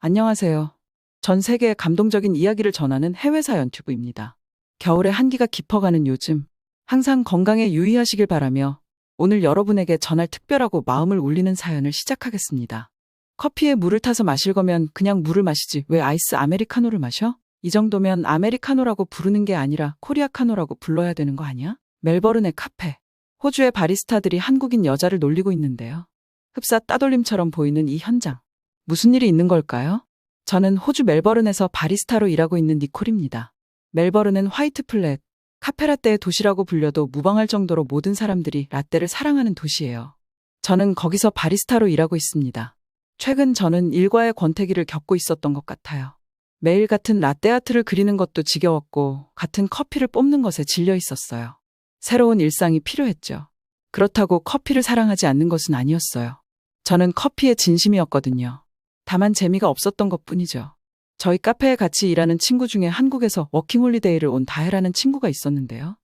안녕하세요. 전 세계의 감동적인 이야기를 전하는 해외사 연튜브입니다. 겨울에 한기가 깊어가는 요즘, 항상 건강에 유의하시길 바라며 오늘 여러분에게 전할 특별하고 마음을 울리는 사연을 시작하겠습니다. 커피에 물을 타서 마실 거면 그냥 물을 마시지 왜 아이스 아메리카노를 마셔? 이 정도면 아메리카노라고 부르는 게 아니라 코리아카노라고 불러야 되는 거 아니야? 멜버른의 카페. 호주의 바리스타들이 한국인 여자를 놀리고 있는데요. 흡사 따돌림처럼 보이는 이 현장. 무슨 일이 있는 걸까요? 저는 호주 멜버른에서 바리스타로 일하고 있는 니콜입니다. 멜버른은 화이트 플랫, 카페라떼의 도시라고 불려도 무방할 정도로 모든 사람들이 라떼를 사랑하는 도시예요. 저는 거기서 바리스타로 일하고 있습니다. 최근 저는 일과의 권태기를 겪고 있었던 것 같아요. 매일 같은 라떼 아트를 그리는 것도 지겨웠고 같은 커피를 뽑는 것에 질려 있었어요. 새로운 일상이 필요했죠. 그렇다고 커피를 사랑하지 않는 것은 아니었어요. 저는 커피에 진심이었거든요. 다만 재미가 없었던 것뿐이죠. 저희 카페에 같이 일하는 친구 중에 한국에서 워킹홀리데이를 온 다혜라는 친구가 있었는데요.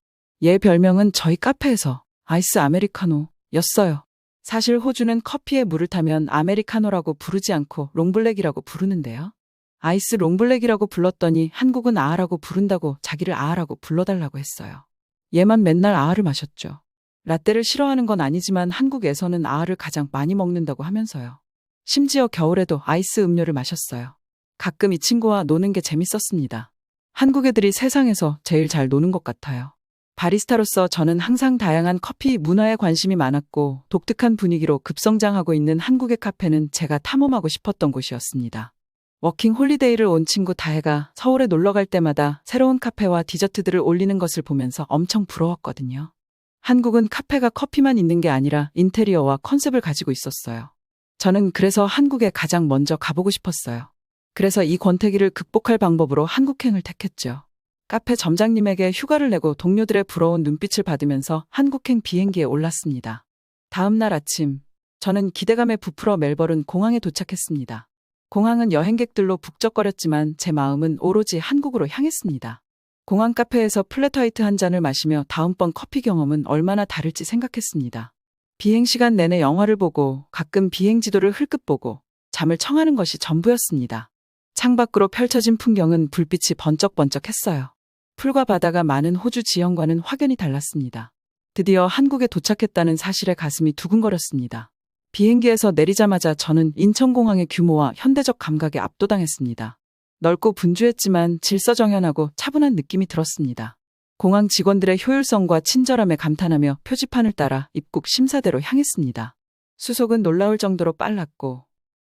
얘 별명은 저희 카페에서 아이스 아메리카노였어요. 사실 호주는 커피에 물을 타면 아메리카노라고 부르지 않고 롱블랙이라고 부르는데요. 아이스 롱블랙이라고 불렀더니 한국은 아아라고 부른다고 자기를 아아라고 불러달라고 했어요. 얘만 맨날 아아를 마셨죠. 라떼를 싫어하는 건 아니지만 한국에서는 아아를 가장 많이 먹는다고 하면서요. 심지어 겨울에도 아이스 음료를 마셨어요. 가끔 이 친구와 노는 게 재밌었습니다. 한국 애들이 세상에서 제일 잘 노는 것 같아요. 바리스타로서 저는 항상 다양한 커피 문화에 관심이 많았고 독특한 분위기로 급성장하고 있는 한국의 카페는 제가 탐험하고 싶었던 곳이었습니다. 워킹 홀리데이를 온 친구 다혜가 서울에 놀러 갈 때마다 새로운 카페와 디저트들을 올리는 것을 보면서 엄청 부러웠거든요. 한국은 카페가 커피만 있는 게 아니라 인테리어와 컨셉을 가지고 있었어요. 저는 그래서 한국에 가장 먼저 가보고 싶었어요. 그래서 이 권태기를 극복할 방법으로 한국행을 택했죠. 카페 점장님에게 휴가를 내고 동료들의 부러운 눈빛을 받으면서 한국행 비행기에 올랐습니다. 다음 날 아침, 저는 기대감에 부풀어 멜버른 공항에 도착했습니다. 공항은 여행객들로 북적거렸지만 제 마음은 오로지 한국으로 향했습니다. 공항 카페에서 플랫화이트 한 잔을 마시며 다음번 커피 경험은 얼마나 다를지 생각했습니다. 비행시간 내내 영화를 보고 가끔 비행 지도를 흘끗 보고 잠을 청하는 것이 전부였습니다. 창밖으로 펼쳐진 풍경은 불빛이 번쩍번쩍했어요. 풀과 바다가 많은 호주 지형과는 확연히 달랐습니다. 드디어 한국에 도착했다는 사실에 가슴이 두근거렸습니다. 비행기에서 내리자마자 저는 인천공항의 규모와 현대적 감각에 압도당했습니다. 넓고 분주했지만 질서정연하고 차분한 느낌이 들었습니다. 공항 직원들의 효율성과 친절함에 감탄하며 표지판을 따라 입국 심사대로 향했습니다. 수속은 놀라울 정도로 빨랐고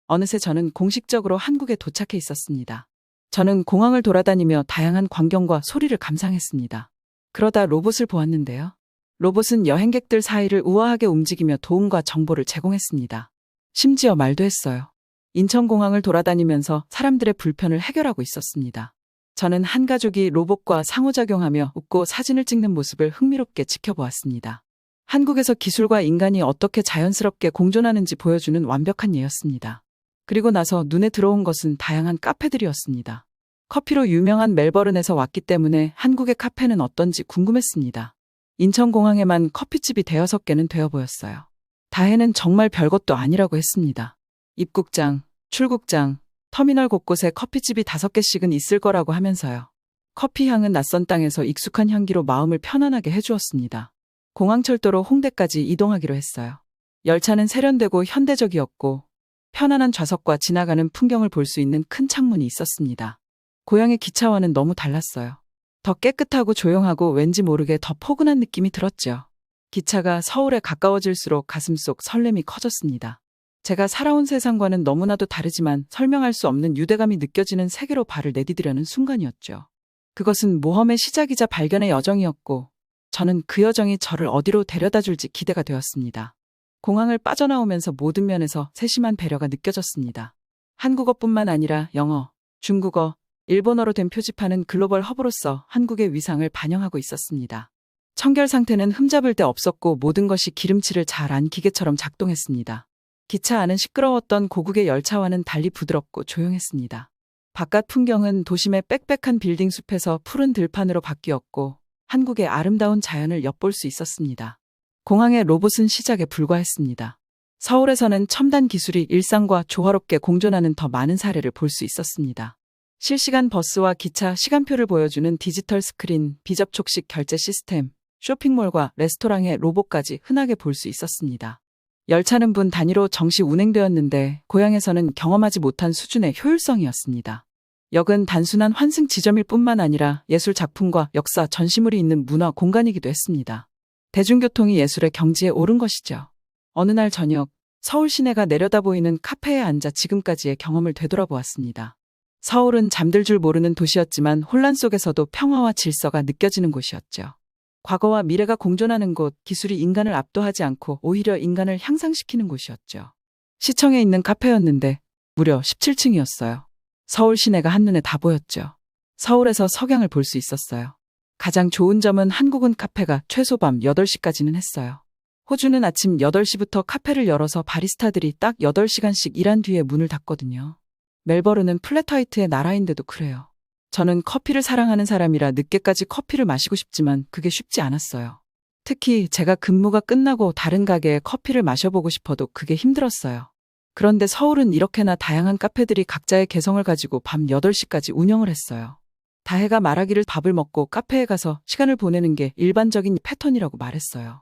어느새 저는 공식적으로 한국에 도착해 있었습니다. 저는 공항을 돌아다니며 다양한 광경과 소리를 감상했습니다. 그러다 로봇을 보았는데요. 로봇은 여행객들 사이를 우아하게 움직이며 도움과 정보를 제공했습니다. 심지어 말도 했어요. 인천공항을 돌아다니면서 사람들의 불편을 해결하고 있었습니다. 저는 한 가족이 로봇과 상호작용하며 웃고 사진을 찍는 모습을 흥미롭게 지켜보았습니다. 한국에서 기술과 인간이 어떻게 자연스럽게 공존하는지 보여주는 완벽한 예였습니다. 그리고 나서 눈에 들어온 것은 다양한 카페들이었습니다. 커피로 유명한 멜버른에서 왔기 때문에 한국의 카페는 어떤지 궁금했습니다. 인천공항에만 커피집이 대여섯 개는 되어 보였어요. 다혜는 정말 별것도 아니라고 했습니다. 입국장, 출국장, 터미널 곳곳에 커피집이 5개씩은 있을 거라고 하면서요. 커피 향은 낯선 땅에서 익숙한 향기로 마음을 편안하게 해주었습니다. 공항철도로 홍대까지 이동하기로 했어요. 열차는 세련되고 현대적이었고 편안한 좌석과 지나가는 풍경을 볼 수 있는 큰 창문이 있었습니다. 고향의 기차와는 너무 달랐어요. 더 깨끗하고 조용하고 왠지 모르게 더 포근한 느낌이 들었죠. 기차가 서울에 가까워질수록 가슴속 설렘이 커졌습니다. 제가 살아온 세상과는 너무나도 다르지만 설명할 수 없는 유대감이 느껴지는 세계로 발을 내디디려는 순간이었죠. 그것은 모험의 시작이자 발견의 여정이었고 저는 그 여정이 저를 어디로 데려다 줄지 기대가 되었습니다. 공항을 빠져나오면서 모든 면에서 세심한 배려가 느껴졌습니다. 한국어뿐만 아니라 영어, 중국어, 일본어로 된 표지판은 글로벌 허브로서 한국의 위상을 반영하고 있었습니다. 청결 상태는 흠잡을 데 없었고 모든 것이 기름칠을 잘 안 기계처럼 작동했습니다. 기차 안은 시끄러웠던 고국의 열차와는 달리 부드럽고 조용했습니다. 바깥 풍경은 도심의 빽빽한 빌딩 숲에서 푸른 들판으로 바뀌었고 한국의 아름다운 자연을 엿볼 수 있었습니다. 공항의 로봇은 시작에 불과했습니다. 서울에서는 첨단 기술이 일상과 조화롭게 공존하는 더 많은 사례를 볼 수 있었습니다. 실시간 버스와 기차 시간표를 보여주는 디지털 스크린, 비접촉식 결제 시스템, 쇼핑몰과 레스토랑의 로봇까지 흔하게 볼 수 있었습니다. 열차는 분 단위로 정시 운행되었는데 고향에서는 경험하지 못한 수준의 효율성이었습니다. 역은 단순한 환승 지점일 뿐만 아니라 예술 작품과 역사, 전시물이 있는 문화 공간이기도 했습니다. 대중교통이 예술의 경지에 오른 것이죠. 어느 날 저녁, 서울 시내가 내려다보이는 카페에 앉아 지금까지의 경험을 되돌아보았습니다. 서울은 잠들 줄 모르는 도시였지만 혼란 속에서도 평화와 질서가 느껴지는 곳이었죠. 과거와 미래가 공존하는 곳, 기술이 인간을 압도하지 않고 오히려 인간을 향상시키는 곳이었죠. 시청에 있는 카페였는데 무려 17층이었어요. 서울 시내가 한눈에 다 보였죠. 서울에서 석양을 볼 수 있었어요. 가장 좋은 점은 한국은 카페가 최소 밤 8시까지는 했어요. 호주는 아침 8시부터 카페를 열어서 바리스타들이 딱 8시간씩 일한 뒤에 문을 닫거든요. 멜버른은 플랫화이트의 나라인데도 그래요. 저는 커피를 사랑하는 사람이라 늦게까지 커피를 마시고 싶지만 그게 쉽지 않았어요. 특히 제가 근무가 끝나고 다른 가게에 커피를 마셔보고 싶어도 그게 힘들었어요. 그런데 서울은 이렇게나 다양한 카페들이 각자의 개성을 가지고 밤 8시까지 운영을 했어요. 다혜가 말하기를 밥을 먹고 카페에 가서 시간을 보내는 게 일반적인 패턴이라고 말했어요.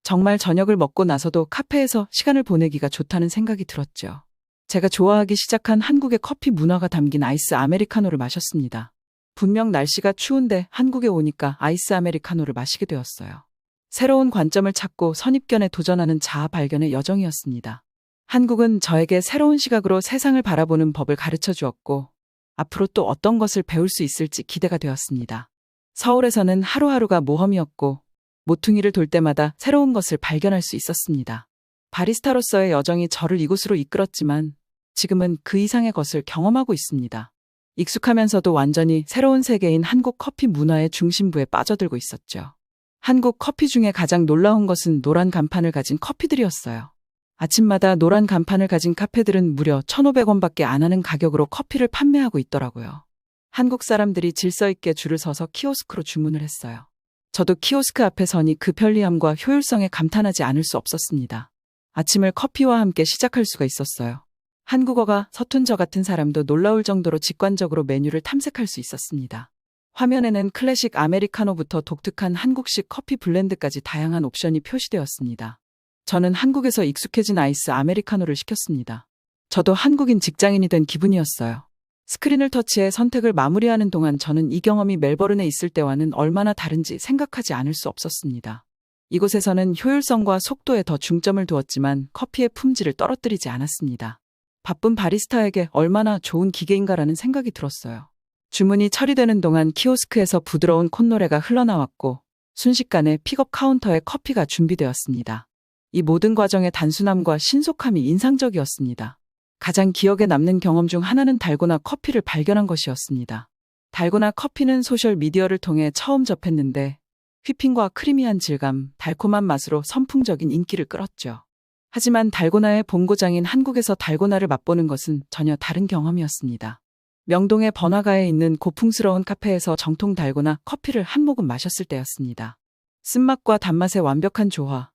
정말 저녁을 먹고 나서도 카페에서 시간을 보내기가 좋다는 생각이 들었죠. 제가 좋아하기 시작한 한국의 커피 문화가 담긴 아이스 아메리카노를 마셨습니다. 분명 날씨가 추운데 한국에 오니까 아이스 아메리카노를 마시게 되었어요. 새로운 관점을 찾고 선입견에 도전하는 자아 발견의 여정이었습니다. 한국은 저에게 새로운 시각으로 세상을 바라보는 법을 가르쳐 주었고 앞으로 또 어떤 것을 배울 수 있을지 기대가 되었습니다. 서울에서는 하루하루가 모험이었고 모퉁이를 돌 때마다 새로운 것을 발견할 수 있었습니다. 바리스타로서의 여정이 저를 이곳으로 이끌었지만 지금은 그 이상의 것을 경험하고 있습니다. 익숙하면서도 완전히 새로운 세계인 한국 커피 문화의 중심부에 빠져들고 있었죠. 한국 커피 중에 가장 놀라운 것은 노란 간판을 가진 커피들이었어요. 아침마다 노란 간판을 가진 카페들은 무려 1,500원밖에 안 하는 가격으로 커피를 판매하고 있더라고요. 한국 사람들이 질서 있게 줄을 서서 키오스크로 주문을 했어요. 저도 키오스크 앞에 서니 그 편리함과 효율성에 감탄하지 않을 수 없었습니다. 아침을 커피와 함께 시작할 수가 있었어요. 한국어가 서툰 저 같은 사람도 놀라울 정도로 직관적으로 메뉴를 탐색할 수 있었습니다. 화면에는 클래식 아메리카노부터 독특한 한국식 커피 블렌드까지 다양한 옵션이 표시되었습니다. 저는 한국에서 익숙해진 아이스 아메리카노를 시켰습니다. 저도 한국인 직장인이 된 기분이었어요. 스크린을 터치해 선택을 마무리하는 동안 저는 이 경험이 멜버른에 있을 때와는 얼마나 다른지 생각하지 않을 수 없었습니다. 이곳에서는 효율성과 속도에 더 중점을 두었지만 커피의 품질을 떨어뜨리지 않았습니다. 바쁜 바리스타에게 얼마나 좋은 기계인가라는 생각이 들었어요. 주문이 처리되는 동안 키오스크에서 부드러운 콧노래가 흘러나왔고 순식간에 픽업 카운터에 커피가 준비되었습니다. 이 모든 과정의 단순함과 신속함이 인상적이었습니다. 가장 기억에 남는 경험 중 하나는 달고나 커피를 발견한 것이었습니다. 달고나 커피는 소셜미디어를 통해 처음 접했는데 휘핑과 크리미한 질감, 달콤한 맛으로 선풍적인 인기를 끌었죠. 하지만 달고나의 본고장인 한국에서 달고나를 맛보는 것은 전혀 다른 경험이었습니다. 명동의 번화가에 있는 고풍스러운 카페에서 정통 달고나 커피를 한 모금 마셨을 때였습니다. 쓴맛과 단맛의 완벽한 조화,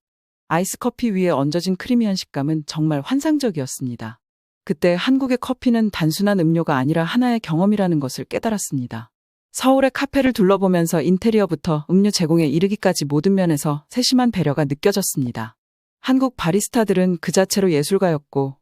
아이스 커피 위에 얹어진 크리미한 식감은 정말 환상적이었습니다. 그때 한국의 커피는 단순한 음료가 아니라 하나의 경험이라는 것을 깨달았습니다. 서울의 카페를 둘러보면서 인테리어부터 음료 제공에 이르기까지 모든 면에서 세심한 배려가 느껴졌습니다. 한국 바리스타들은 그 자체로 예술가였고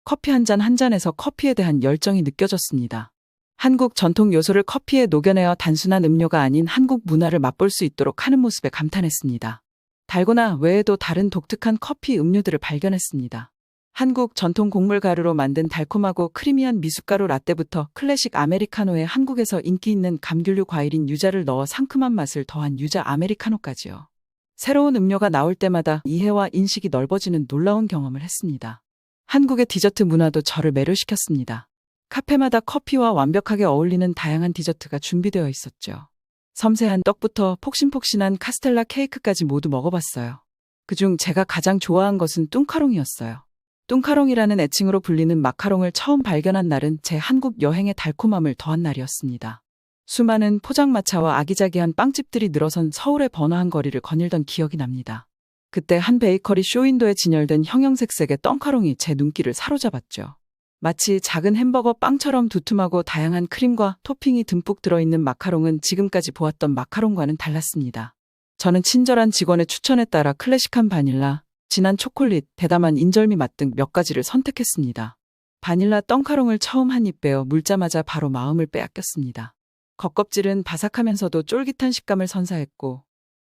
커피 한 잔 한 잔에서 커피에 대한 열정이 느껴졌습니다. 한국 전통 요소를 커피에 녹여내어 단순한 음료가 아닌 한국 문화를 맛볼 수 있도록 하는 모습에 감탄했습니다. 달고나 외에도 다른 독특한 커피 음료들을 발견했습니다. 한국 전통 곡물 가루로 만든 달콤하고 크리미한 미숫가루 라떼부터 클래식 아메리카노에 한국에서 인기 있는 감귤류 과일인 유자를 넣어 상큼한 맛을 더한 유자 아메리카노까지요. 새로운 음료가 나올 때마다 이해와 인식이 넓어지는 놀라운 경험을 했습니다. 한국의 디저트 문화도 저를 매료시켰습니다. 카페마다 커피와 완벽하게 어울리는 다양한 디저트가 준비되어 있었죠. 섬세한 떡부터 폭신폭신한 카스텔라 케이크까지 모두 먹어봤어요. 그중 제가 가장 좋아한 것은 뚱카롱이었어요. 뚱카롱이라는 애칭으로 불리는 마카롱을 처음 발견한 날은 제 한국 여행의 달콤함을 더한 날이었습니다. 수많은 포장마차와 아기자기한 빵집들이 늘어선 서울의 번화한 거리를 거닐던 기억이 납니다. 그때 한 베이커리 쇼윈도에 진열된 형형색색의 떵카롱이 제 눈길을 사로잡았죠. 마치 작은 햄버거 빵처럼 두툼하고 다양한 크림과 토핑이 듬뿍 들어있는 마카롱은 지금까지 보았던 마카롱과는 달랐습니다. 저는 친절한 직원의 추천에 따라 클래식한 바닐라, 진한 초콜릿, 대담한 인절미 맛 등 몇 가지를 선택했습니다. 바닐라 떵카롱을 처음 한 입 베어 물자마자 바로 마음을 빼앗겼습니다. 겉껍질은 바삭하면서도 쫄깃한 식감을 선사했고,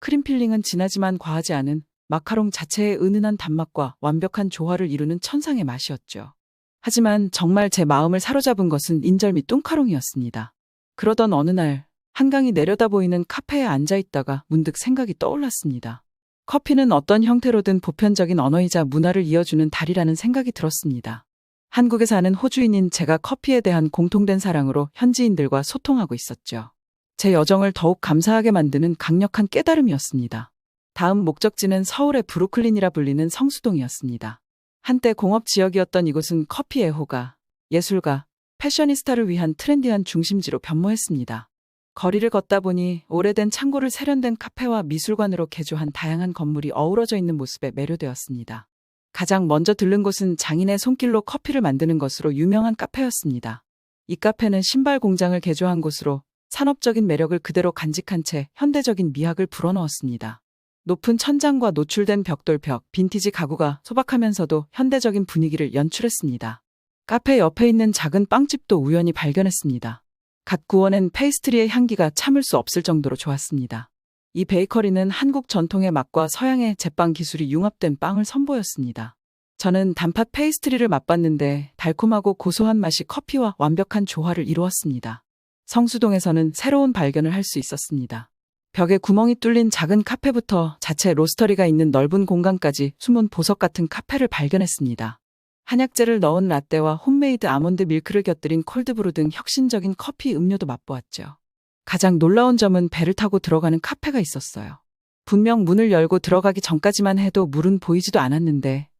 크림 필링은 진하지만 과하지 않은 마카롱 자체의 은은한 단맛과 완벽한 조화를 이루는 천상의 맛이었죠. 하지만 정말 제 마음을 사로잡은 것은 인절미 뚱카롱이었습니다. 그러던 어느 날 한강이 내려다 보이는 카페에 앉아있다가 문득 생각이 떠올랐습니다. 커피는 어떤 형태로든 보편적인 언어이자 문화를 이어주는 다리라는 생각이 들었습니다. 한국에 사는 호주인인 제가 커피에 대한 공통된 사랑으로 현지인들과 소통하고 있었죠. 제 여정을 더욱 감사하게 만드는 강력한 깨달음이었습니다. 다음 목적지는 서울의 브루클린이라 불리는 성수동이었습니다. 한때 공업 지역이었던 이곳은 커피 애호가, 예술가, 패셔니스타를 위한 트렌디한 중심지로 변모했습니다. 거리를 걷다 보니 오래된 창고를 세련된 카페와 미술관으로 개조한 다양한 건물이 어우러져 있는 모습에 매료되었습니다. 가장 먼저 들른 곳은 장인의 손길로 커피를 만드는 것으로 유명한 카페였습니다. 이 카페는 신발 공장을 개조한 곳으로 산업적인 매력을 그대로 간직한 채 현대적인 미학을 불어넣었습니다. 높은 천장과 노출된 벽돌벽, 빈티지 가구가 소박하면서도 현대적인 분위기를 연출했습니다. 카페 옆에 있는 작은 빵집도 우연히 발견했습니다. 갓 구워낸 페이스트리의 향기가 참을 수 없을 정도로 좋았습니다. 이 베이커리는 한국 전통의 맛과 서양의 제빵 기술이 융합된 빵을 선보였습니다. 저는 단팥 페이스트리를 맛봤는데 달콤하고 고소한 맛이 커피와 완벽한 조화를 이루었습니다. 성수동에서는 새로운 발견을 할 수 있었습니다. 벽에 구멍이 뚫린 작은 카페부터 자체 로스터리가 있는 넓은 공간까지 숨은 보석 같은 카페를 발견했습니다. 한약재를 넣은 라떼와 홈메이드 아몬드 밀크를 곁들인 콜드브루 등 혁신적인 커피 음료도 맛보았죠. 가장 놀라운 점은 배를 타고 들어가는 카페가 있었어요. 분명 문을 열고 들어가기 전까지만 해도 물은 보이지도 않았는데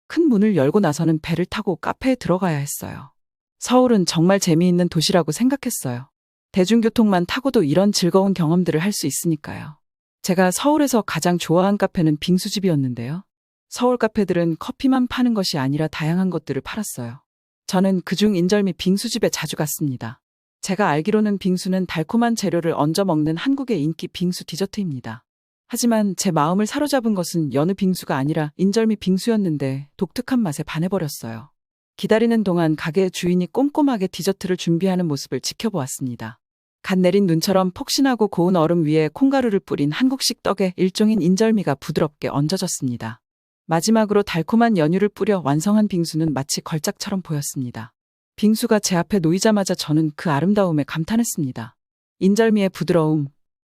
큰 문을 열고 나서는 배를 타고 카페에 들어가야 했어요. 서울은 정말 재미있는 도시라고 생각했어요. 대중교통만 타고도 이런 즐거운 경험들을 할 수 있으니까요. 제가 서울에서 가장 좋아한 카페는 빙수집이었는데요. 서울 카페들은 커피만 파는 것이 아니라 다양한 것들을 팔았어요. 저는 그중 인절미 빙수집에 자주 갔습니다. 제가 알기로는 빙수는 달콤한 재료를 얹어 먹는 한국의 인기 빙수 디저트입니다. 하지만 제 마음을 사로잡은 것은 여느 빙수가 아니라 인절미 빙수였는데 독특한 맛에 반해버렸어요. 기다리는 동안 가게의 주인이 꼼꼼하게 디저트를 준비하는 모습을 지켜보았습니다. 갓 내린 눈처럼 폭신하고 고운 얼음 위에 콩가루를 뿌린 한국식 떡에 일종인 인절미가 부드럽게 얹어졌습니다. 마지막으로 달콤한 연유를 뿌려 완성한 빙수는 마치 걸작처럼 보였습니다. 빙수가 제 앞에 놓이자마자 저는 그 아름다움에 감탄했습니다. 인절미의 부드러움,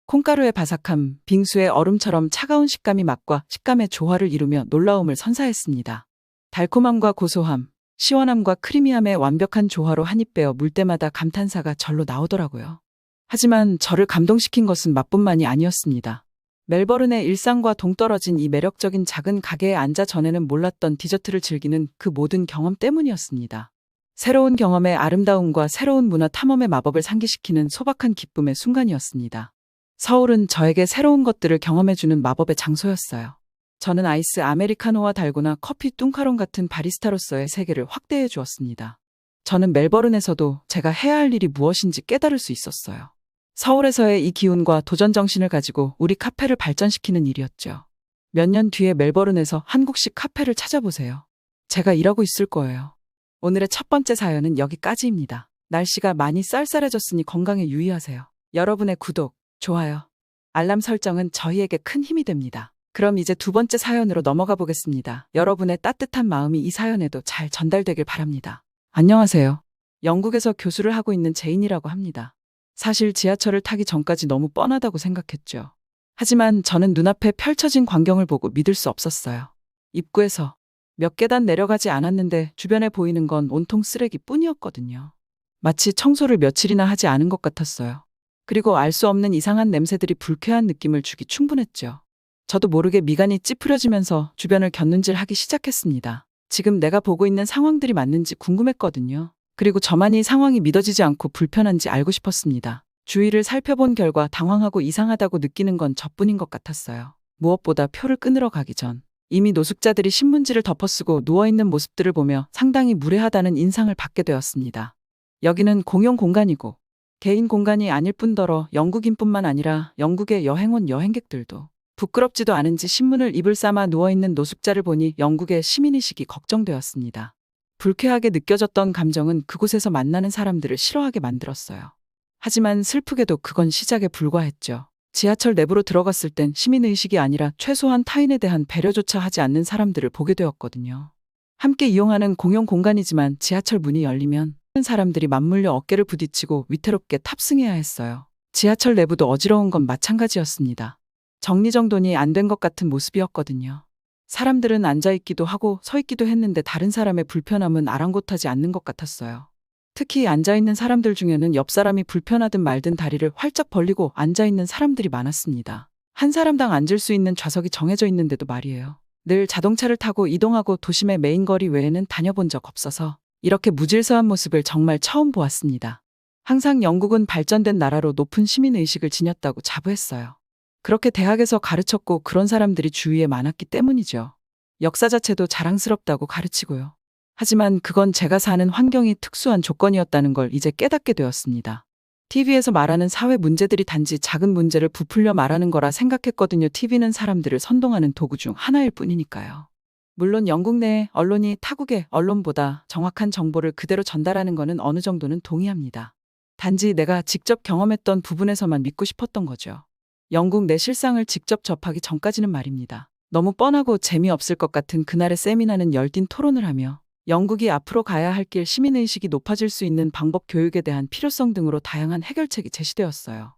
콩가루의 바삭함, 빙수의 얼음처럼 차가운 식감이 맛과 식감의 조화를 이루며 놀라움을 선사했습니다. 달콤함과 고소함, 시원함과 크리미함의 완벽한 조화로 한 입 베어 물 때마다 감탄사가 절로 나오더라고요. 하지만 저를 감동시킨 것은 맛뿐만이 아니었습니다. 멜버른의 일상과 동떨어진 이 매력적인 작은 가게에 앉아 전에는 몰랐던 디저트를 즐기는 그 모든 경험 때문이었습니다. 새로운 경험의 아름다움과 새로운 문화 탐험의 마법을 상기시키는 소박한 기쁨의 순간이었습니다. 서울은 저에게 새로운 것들을 경험해주는 마법의 장소였어요. 저는 아이스 아메리카노와 달고나 커피 뚱카롱 같은 바리스타로서의 세계를 확대해 주었습니다. 저는 멜버른에서도 제가 해야 할 일이 무엇인지 깨달을 수 있었어요. 서울에서의 이 기운과 도전 정신을 가지고 우리 카페를 발전시키는 일이었죠. 몇 년 뒤에 멜버른에서 한국식 카페를 찾아보세요. 제가 일하고 있을 거예요. 오늘의 첫 번째 사연은 여기까지입니다. 날씨가 많이 쌀쌀해졌으니 건강에 유의하세요. 여러분의 구독, 좋아요, 알람 설정은 저희에게 큰 힘이 됩니다. 그럼 이제 두 번째 사연으로 넘어가 보겠습니다. 여러분의 따뜻한 마음이 이 사연에도 잘 전달되길 바랍니다. 안녕하세요. 영국에서 교수를 하고 있는 제인이라고 합니다. 사실 지하철을 타기 전까지 너무 뻔하다고 생각했죠. 하지만 저는 눈앞에 펼쳐진 광경을 보고 믿을 수 없었어요. 입구에서 몇 계단 내려가지 않았는데 주변에 보이는 건 온통 쓰레기뿐이었거든요. 마치 청소를 며칠이나 하지 않은 것 같았어요. 그리고 알 수 없는 이상한 냄새들이 불쾌한 느낌을 주기 충분했죠. 저도 모르게 미간이 찌푸려지면서 주변을 곁눈질하기 시작했습니다. 지금 내가 보고 있는 상황들이 맞는지 궁금했거든요. 그리고 저만이 상황이 믿어지지 않고 불편한지 알고 싶었습니다. 주위를 살펴본 결과 당황하고 이상하다고 느끼는 건 저뿐인 것 같았어요. 무엇보다 표를 끊으러 가기 전 이미 노숙자들이 신문지를 덮어쓰고 누워있는 모습들을 보며 상당히 무례하다는 인상을 받게 되었습니다. 여기는 공용 공간이고 개인 공간이 아닐 뿐더러 영국인뿐만 아니라 영국에 여행 온 여행객들도 부끄럽지도 않은지 신문을 입을 삼아 누워있는 노숙자를 보니 영국의 시민의식이 걱정되었습니다. 불쾌하게 느껴졌던 감정은 그곳에서 만나는 사람들을 싫어하게 만들었어요. 하지만 슬프게도 그건 시작에 불과했죠. 지하철 내부로 들어갔을 땐 시민의식이 아니라 최소한 타인에 대한 배려조차 하지 않는 사람들을 보게 되었거든요. 함께 이용하는 공용 공간이지만 지하철 문이 열리면 사람들이 맞물려 어깨를 부딪히고 위태롭게 탑승해야 했어요. 지하철 내부도 어지러운 건 마찬가지였습니다. 정리정돈이 안 된 것 같은 모습이었거든요. 사람들은 앉아있기도 하고 서있기도 했는데 다른 사람의 불편함은 아랑곳하지 않는 것 같았어요. 특히 앉아있는 사람들 중에는 옆 사람이 불편하든 말든 다리를 활짝 벌리고 앉아있는 사람들이 많았습니다. 한 사람당 앉을 수 있는 좌석이 정해져 있는데도 말이에요. 늘 자동차를 타고 이동하고 도심의 메인 거리 외에는 다녀본 적 없어서 이렇게 무질서한 모습을 정말 처음 보았습니다. 항상 영국은 발전된 나라로 높은 시민의식을 지녔다고 자부했어요. 그렇게 대학에서 가르쳤고 그런 사람들이 주위에 많았기 때문이죠. 역사 자체도 자랑스럽다고 가르치고요. 하지만 그건 제가 사는 환경이 특수한 조건이었다는 걸 이제 깨닫게 되었습니다. TV에서 말하는 사회 문제들이 단지 작은 문제를 부풀려 말하는 거라 생각했거든요. TV는 사람들을 선동하는 도구 중 하나일 뿐이니까요. 물론 영국 내 언론이 타국의 언론보다 정확한 정보를 그대로 전달하는 거는 어느 정도는 동의합니다. 단지 내가 직접 경험했던 부분에서만 믿고 싶었던 거죠. 영국 내 실상을 직접 접하기 전까지는 말입니다. 너무 뻔하고 재미없을 것 같은 그날의 세미나는 열띤 토론을 하며 영국이 앞으로 가야 할 길, 시민의식이 높아질 수 있는 방법, 교육에 대한 필요성 등으로 다양한 해결책이 제시되었어요.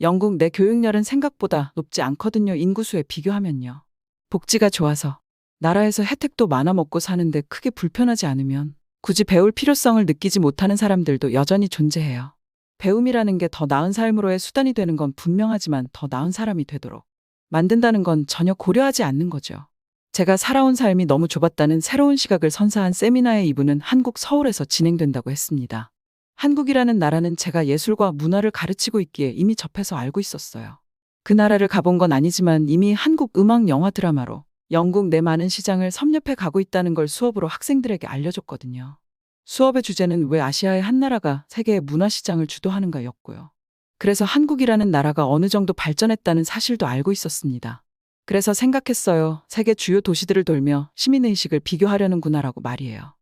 영국 내 교육열은 생각보다 높지 않거든요. 인구수에 비교하면요. 복지가 좋아서 나라에서 혜택도 많아 먹고 사는데 크게 불편하지 않으면 굳이 배울 필요성을 느끼지 못하는 사람들도 여전히 존재해요. 배움이라는 게 더 나은 삶으로의 수단이 되는 건 분명하지만 더 나은 사람이 되도록 만든다는 건 전혀 고려하지 않는 거죠. 제가 살아온 삶이 너무 좁았다는 새로운 시각을 선사한 세미나의 2부는 한국 서울에서 진행된다고 했습니다. 한국이라는 나라는 제가 예술과 문화를 가르치고 있기에 이미 접해서 알고 있었어요. 그 나라를 가본 건 아니지만 이미 한국 음악, 영화, 드라마로 영국 내 많은 시장을 섭렵해 가고 있다는 걸 수업으로 학생들에게 알려줬거든요. 수업의 주제는 왜 아시아의 한 나라가 세계의 문화시장을 주도하는가였고요. 그래서 한국이라는 나라가 어느 정도 발전했다는 사실도 알고 있었습니다. 그래서 생각했어요. 세계 주요 도시들을 돌며 시민의식을 비교하려는구나라고 말이에요.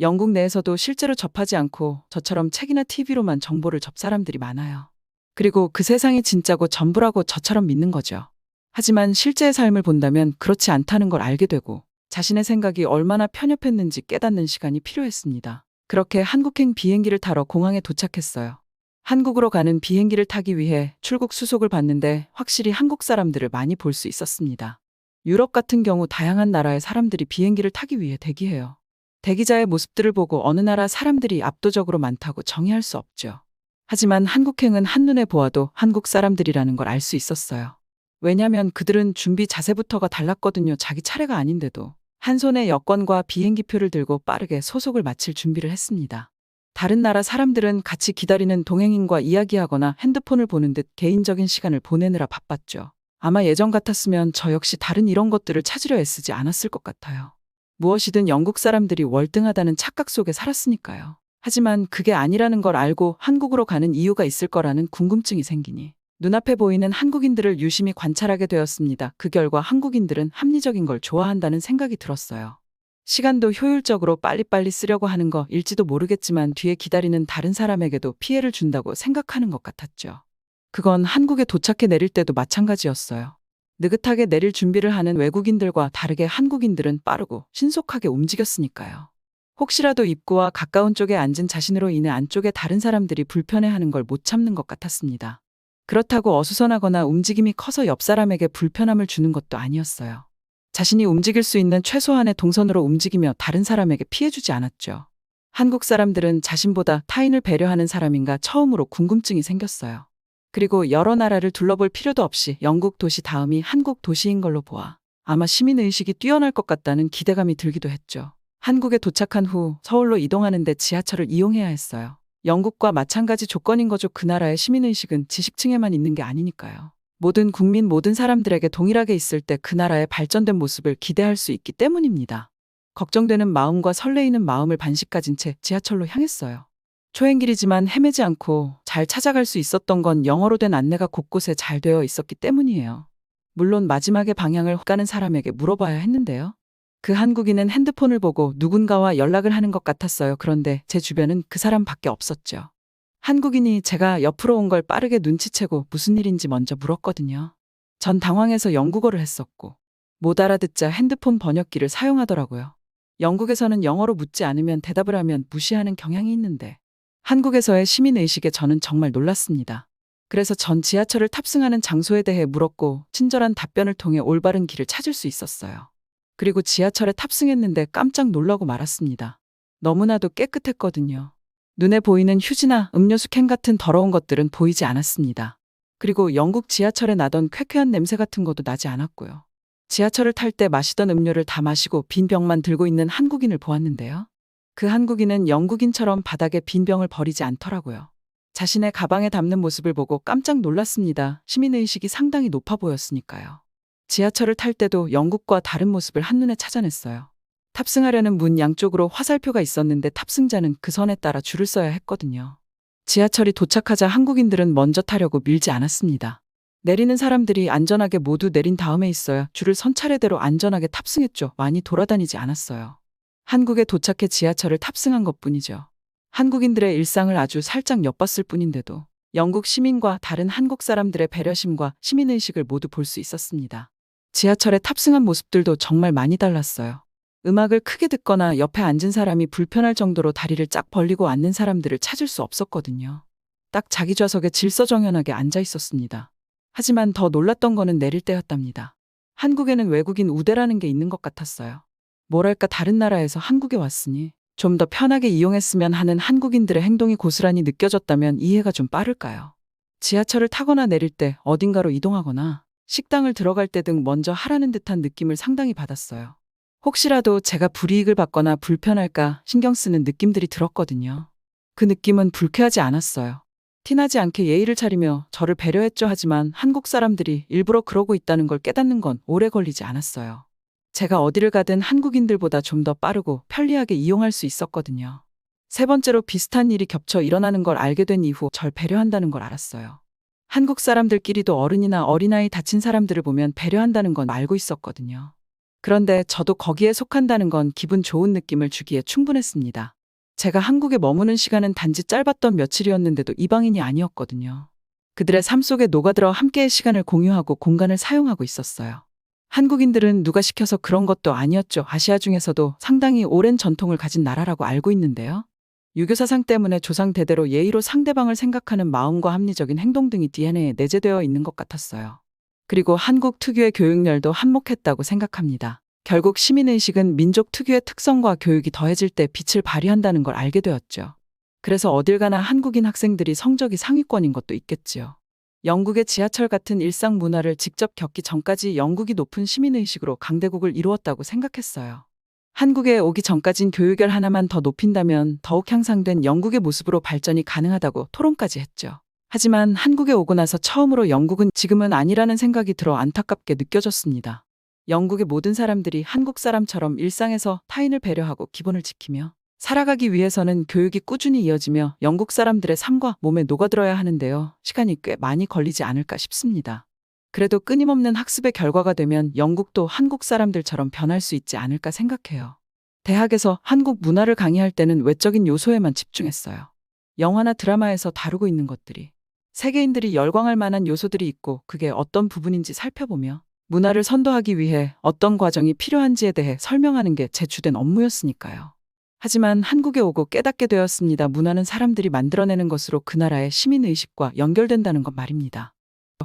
영국 내에서도 실제로 접하지 않고 저처럼 책이나 TV로만 정보를 접 사람들이 많아요. 그리고 그 세상이 진짜고 전부라고 저처럼 믿는 거죠. 하지만 실제의 삶을 본다면 그렇지 않다는 걸 알게 되고 자신의 생각이 얼마나 편협했는지 깨닫는 시간이 필요했습니다. 그렇게 한국행 비행기를 타러 공항에 도착했어요. 한국으로 가는 비행기를 타기 위해 출국 수속을 받는데 확실히 한국 사람들을 많이 볼 수 있었습니다. 유럽 같은 경우 다양한 나라의 사람들이 비행기를 타기 위해 대기해요. 대기자의 모습들을 보고 어느 나라 사람들이 압도적으로 많다고 정의할 수 없죠. 하지만 한국행은 한눈에 보아도 한국 사람들이라는 걸 알 수 있었어요. 왜냐면 그들은 준비 자세부터가 달랐거든요. 자기 차례가 아닌데도 한 손에 여권과 비행기표를 들고 빠르게 소속을 마칠 준비를 했습니다. 다른 나라 사람들은 같이 기다리는 동행인과 이야기하거나 핸드폰을 보는 듯 개인적인 시간을 보내느라 바빴죠. 아마 예전 같았으면 저 역시 다른 이런 것들을 찾으려 애쓰지 않았을 것 같아요. 무엇이든 영국 사람들이 월등하다는 착각 속에 살았으니까요. 하지만 그게 아니라는 걸 알고 한국으로 가는 이유가 있을 거라는 궁금증이 생기니 눈앞에 보이는 한국인들을 유심히 관찰하게 되었습니다. 그 결과 한국인들은 합리적인 걸 좋아한다는 생각이 들었어요. 시간도 효율적으로 빨리빨리 쓰려고 하는 거일지도 모르겠지만 뒤에 기다리는 다른 사람에게도 피해를 준다고 생각하는 것 같았죠. 그건 한국에 도착해 내릴 때도 마찬가지였어요. 느긋하게 내릴 준비를 하는 외국인들과 다르게 한국인들은 빠르고 신속하게 움직였으니까요. 혹시라도 입구와 가까운 쪽에 앉은 자신으로 인해 안쪽에 다른 사람들이 불편해하는 걸 못 참는 것 같았습니다. 그렇다고 어수선하거나 움직임이 커서 옆 사람에게 불편함을 주는 것도 아니었어요. 자신이 움직일 수 있는 최소한의 동선으로 움직이며 다른 사람에게 피해주지 않았죠. 한국 사람들은 자신보다 타인을 배려하는 사람인가 처음으로 궁금증이 생겼어요. 그리고 여러 나라를 둘러볼 필요도 없이 영국 도시 다음이 한국 도시인 걸로 보아 아마 시민의식이 뛰어날 것 같다는 기대감이 들기도 했죠. 한국에 도착한 후 서울로 이동하는데 지하철을 이용해야 했어요. 영국과 마찬가지 조건인 거죠. 그 나라의 시민의식은 지식층에만 있는 게 아니니까요. 모든 국민 모든 사람들에게 동일하게 있을 때 그 나라의 발전된 모습을 기대할 수 있기 때문입니다. 걱정되는 마음과 설레이는 마음을 반씩 가진 채 지하철로 향했어요. 초행길이지만 헤매지 않고 잘 찾아갈 수 있었던 건 영어로 된 안내가 곳곳에 잘 되어 있었기 때문이에요. 물론 마지막에 방향을 가는 사람에게 물어봐야 했는데요. 그 한국인은 핸드폰을 보고 누군가와 연락을 하는 것 같았어요. 그런데 제 주변은 그 사람밖에 없었죠. 한국인이 제가 옆으로 온 걸 빠르게 눈치채고 무슨 일인지 먼저 물었거든요. 전 당황해서 영국어를 했었고 못 알아듣자 핸드폰 번역기를 사용하더라고요. 영국에서는 영어로 묻지 않으면 대답을 하면 무시하는 경향이 있는데 한국에서의 시민의식에 저는 정말 놀랐습니다. 그래서 전 지하철을 탑승하는 장소에 대해 물었고 친절한 답변을 통해 올바른 길을 찾을 수 있었어요. 그리고 지하철에 탑승했는데 깜짝 놀라고 말았습니다. 너무나도 깨끗했거든요. 눈에 보이는 휴지나 음료수 캔 같은 더러운 것들은 보이지 않았습니다. 그리고 영국 지하철에 나던 쾌쾌한 냄새 같은 것도 나지 않았고요. 지하철을 탈 때 마시던 음료를 다 마시고 빈 병만 들고 있는 한국인을 보았는데요. 그 한국인은 영국인처럼 바닥에 빈 병을 버리지 않더라고요. 자신의 가방에 담는 모습을 보고 깜짝 놀랐습니다. 시민의식이 상당히 높아 보였으니까요. 지하철을 탈 때도 영국과 다른 모습을 한눈에 찾아냈어요. 탑승하려는 문 양쪽으로 화살표가 있었는데 탑승자는 그 선에 따라 줄을 서야 했거든요. 지하철이 도착하자 한국인들은 먼저 타려고 밀지 않았습니다. 내리는 사람들이 안전하게 모두 내린 다음에 있어야 줄을 선 차례대로 안전하게 탑승했죠. 많이 돌아다니지 않았어요. 한국에 도착해 지하철을 탑승한 것뿐이죠. 한국인들의 일상을 아주 살짝 엿봤을 뿐인데도 영국 시민과 다른 한국 사람들의 배려심과 시민의식을 모두 볼 수 있었습니다. 지하철에 탑승한 모습들도 정말 많이 달랐어요. 음악을 크게 듣거나 옆에 앉은 사람이 불편할 정도로 다리를 쫙 벌리고 앉는 사람들을 찾을 수 없었거든요. 딱 자기 좌석에 질서정연하게 앉아 있었습니다. 하지만 더 놀랐던 거는 내릴 때였답니다. 한국에는 외국인 우대라는 게 있는 것 같았어요. 뭐랄까 다른 나라에서 한국에 왔으니 좀 더 편하게 이용했으면 하는 한국인들의 행동이 고스란히 느껴졌다면 이해가 좀 빠를까요? 지하철을 타거나 내릴 때 어딘가로 이동하거나 식당을 들어갈 때 등 먼저 하라는 듯한 느낌을 상당히 받았어요. 혹시라도 제가 불이익을 받거나 불편할까 신경 쓰는 느낌들이 들었거든요. 그 느낌은 불쾌하지 않았어요. 티나지 않게 예의를 차리며 저를 배려했죠. 하지만 한국 사람들이 일부러 그러고 있다는 걸 깨닫는 건 오래 걸리지 않았어요. 제가 어디를 가든 한국인들보다 좀 더 빠르고 편리하게 이용할 수 있었거든요. 세 번째로 비슷한 일이 겹쳐 일어나는 걸 알게 된 이후 절 배려한다는 걸 알았어요. 한국 사람들끼리도 어른이나 어린아이 다친 사람들을 보면 배려한다는 건 알고 있었거든요. 그런데 저도 거기에 속한다는 건 기분 좋은 느낌을 주기에 충분했습니다. 제가 한국에 머무는 시간은 단지 짧았던 며칠이었는데도 이방인이 아니었거든요. 그들의 삶 속에 녹아들어 함께의 시간을 공유하고 공간을 사용하고 있었어요. 한국인들은 누가 시켜서 그런 것도 아니었죠. 아시아 중에서도 상당히 오랜 전통을 가진 나라라고 알고 있는데요. 유교사상 때문에 조상 대대로 예의로 상대방을 생각하는 마음과 합리적인 행동 등이 DNA에 내재되어 있는 것 같았어요. 그리고 한국 특유의 교육열도 한몫했다고 생각합니다. 결국 시민의식은 민족 특유의 특성과 교육이 더해질 때 빛을 발휘한다는 걸 알게 되었죠. 그래서 어딜 가나 한국인 학생들이 성적이 상위권인 것도 있겠지요. 영국의 지하철 같은 일상 문화를 직접 겪기 전까지 영국이 높은 시민의식으로 강대국을 이루었다고 생각했어요. 한국에 오기 전까진 교육열 하나만 더 높인다면 더욱 향상된 영국의 모습으로 발전이 가능하다고 토론까지 했죠. 하지만 한국에 오고 나서 처음으로 영국은 지금은 아니라는 생각이 들어 안타깝게 느껴졌습니다. 영국의 모든 사람들이 한국 사람처럼 일상에서 타인을 배려하고 기본을 지키며 살아가기 위해서는 교육이 꾸준히 이어지며 영국 사람들의 삶과 몸에 녹아들어야 하는데요. 시간이 꽤 많이 걸리지 않을까 싶습니다. 그래도 끊임없는 학습의 결과가 되면 영국도 한국 사람들처럼 변할 수 있지 않을까 생각해요. 대학에서 한국 문화를 강의할 때는 외적인 요소에만 집중했어요. 영화나 드라마에서 다루고 있는 것들이 세계인들이 열광할 만한 요소들이 있고 그게 어떤 부분인지 살펴보며 문화를 선도하기 위해 어떤 과정이 필요한지에 대해 설명하는 게 제 주된 업무였으니까요. 하지만 한국에 오고 깨닫게 되었습니다. 문화는 사람들이 만들어내는 것으로 그 나라의 시민의식과 연결된다는 것 말입니다.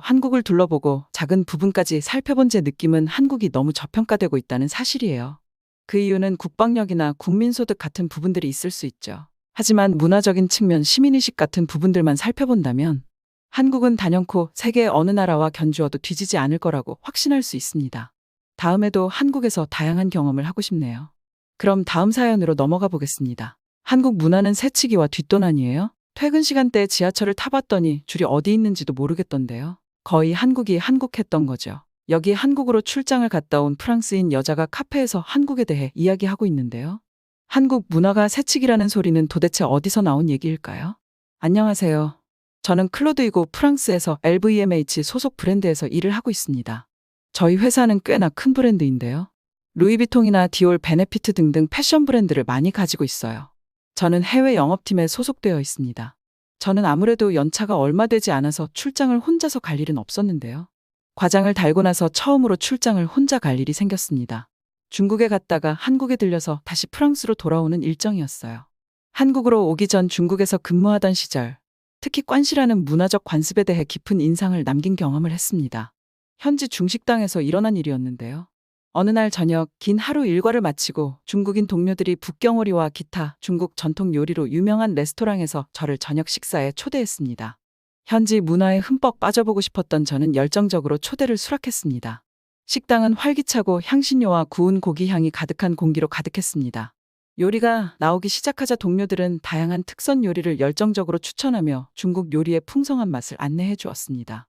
한국을 둘러보고 작은 부분까지 살펴본 제 느낌은 한국이 너무 저평가되고 있다는 사실이에요. 그 이유는 국방력이나 국민소득 같은 부분들이 있을 수 있죠. 하지만 문화적인 측면, 시민의식 같은 부분들만 살펴본다면 한국은 단연코 세계 어느 나라와 견주어도 뒤지지 않을 거라고 확신할 수 있습니다. 다음에도 한국에서 다양한 경험을 하고 싶네요. 그럼 다음 사연으로 넘어가 보겠습니다. 한국 문화는 새치기와 뒷돈 아니에요? 퇴근 시간대에 지하철을 타봤더니 줄이 어디 있는지도 모르겠던데요. 거의 한국이 한국했던 거죠. 여기 한국으로 출장을 갔다 온 프랑스인 여자가 카페에서 한국에 대해 이야기하고 있는데요. 한국 문화가 새치기라는 소리는 도대체 어디서 나온 얘기일까요? 안녕하세요. 저는 클로드이고 프랑스에서 LVMH 소속 브랜드에서 일을 하고 있습니다. 저희 회사는 꽤나 큰 브랜드인데요. 루이비통이나 디올, 베네피트 등등 패션 브랜드를 많이 가지고 있어요. 저는 해외 영업팀에 소속되어 있습니다. 저는 아무래도 연차가 얼마 되지 않아서 출장을 혼자서 갈 일은 없었는데요. 과장을 달고 나서 처음으로 출장을 혼자 갈 일이 생겼습니다. 중국에 갔다가 한국에 들려서 다시 프랑스로 돌아오는 일정이었어요. 한국으로 오기 전 중국에서 근무하던 시절, 특히 꽌시라는 문화적 관습에 대해 깊은 인상을 남긴 경험을 했습니다. 현지 중식당에서 일어난 일이었는데요. 어느 날 저녁 긴 하루 일과를 마치고 중국인 동료들이 북경오리와 기타 중국 전통 요리로 유명한 레스토랑에서 저를 저녁 식사에 초대했습니다. 현지 문화에 흠뻑 빠져보고 싶었던 저는 열정적으로 초대를 수락했습니다. 식당은 활기차고 향신료와 구운 고기 향이 가득한 공기로 가득했습니다. 요리가 나오기 시작하자 동료들은 다양한 특선 요리를 열정적으로 추천하며 중국 요리의 풍성한 맛을 안내해 주었습니다.